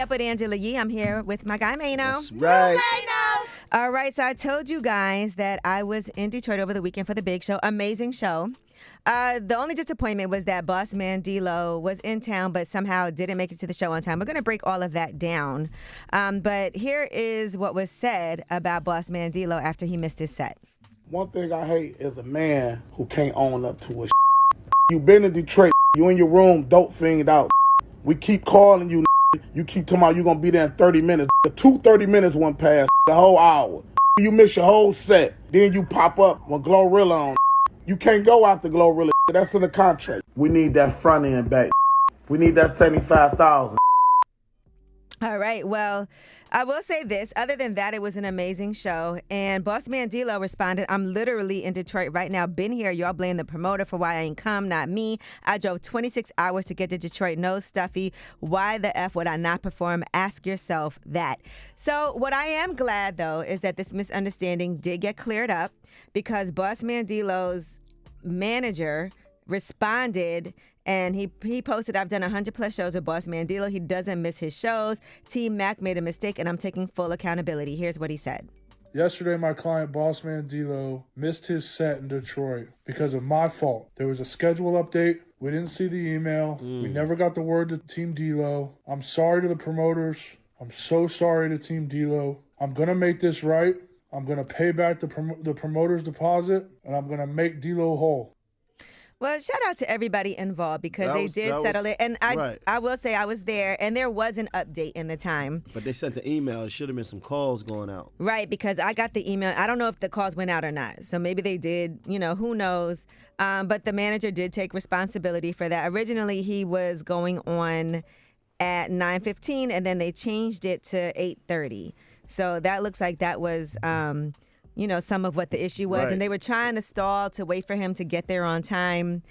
Up with Angela Yee. I'm here with my guy, Mano. That's right. All right, so I told you guys that I was in Detroit over the weekend for the big show. Amazing show. The only disappointment was that Bossman Dlow was in town, but somehow didn't make it to the show on time. We're going to break all of that down. But here is what was said about Bossman Dlow after he missed his set. One thing I hate is a man who can't own up to his You been in Detroit, you in your room, dope fiend out. We keep calling you, you keep talking about you going to be there in 30 minutes. The 30 minutes went past, the whole hour. You miss your whole set, then you pop up with Glorilla on. You can't go after Glorilla, that's in the contract. We need that front end back. We need that 75,000. All right. Well, I will say this. Other than that, it was an amazing show. And Bossman Dlow responded, I'm literally in Detroit right now. Been here. Y'all blame the promoter for why I ain't come, not me. I drove 26 hours to get to Detroit. No, Stuffy. Why the F would I not perform? Ask yourself that. So what I am glad, though, is that this misunderstanding did get cleared up because Bossman Dlow's manager responded and he posted, I've done 100 plus shows with Bossman Dlow. He doesn't miss his shows. Team Mac made a mistake and I'm taking full accountability. Here's what he said. Yesterday, my client Bossman Dlow missed his set in Detroit because of my fault. There was a schedule update. We didn't see the email. We never got the word to Team Dlow. I'm sorry to the promoters. I'm so sorry to Team Dlow. I'm going to make this right. I'm going to pay back the promoter's deposit, and I'm going to make Dlow whole. Well, shout out to everybody involved because they did settle it. And I will say I was there, and there was an update in the time. But they sent the email. There should have been some calls going out. Right, because I got the email. I don't know if the calls went out or not. So maybe they did. Who knows? But the manager did take responsibility for that. Originally, he was going on at 9:15, and then they changed it to 8:30. So that looks like that was some of what the issue was. Right. And they were trying to stall to wait for him to get there on time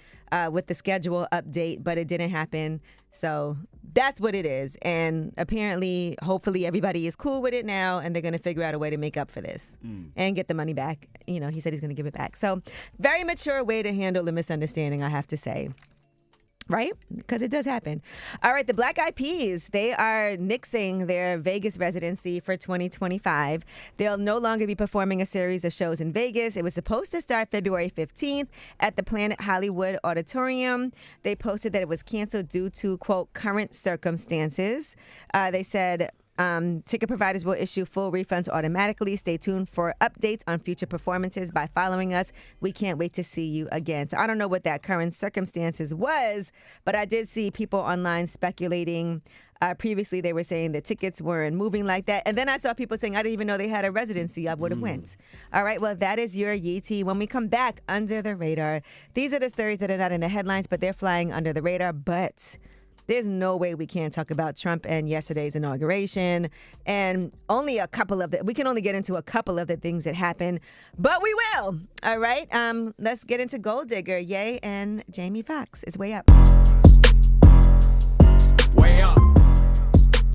with the schedule update, but it didn't happen. So that's what it is. And apparently, hopefully, everybody is cool with it now, and they're going to figure out a way to make up for this and get the money back. He said he's going to give it back. So very mature way to handle the misunderstanding, I have to say. Right? Because it does happen. All right, the Black Eyed Peas, they are nixing their Vegas residency for 2025. They'll no longer be performing a series of shows in Vegas. It was supposed to start February 15th at the Planet Hollywood Auditorium. They posted that it was canceled due to, quote, current circumstances. They said ticket providers will issue full refunds automatically. Stay tuned for updates on future performances by following us. We can't wait to see you again. So I don't know what that current circumstances was, but I did see people online speculating. Previously, they were saying the tickets weren't moving like that. And then I saw people saying, I didn't even know they had a residency. I would have went. All right, well, that is your Yee Tea. When we come back, Under the Radar. These are the stories that are not in the headlines, but they're flying under the radar. But there's no way we can't talk about Trump and yesterday's inauguration and we can only get into a couple of the things that happened, but we will. All right. Let's get into Gold Digger, Ye and Jamie Foxx. It's way up.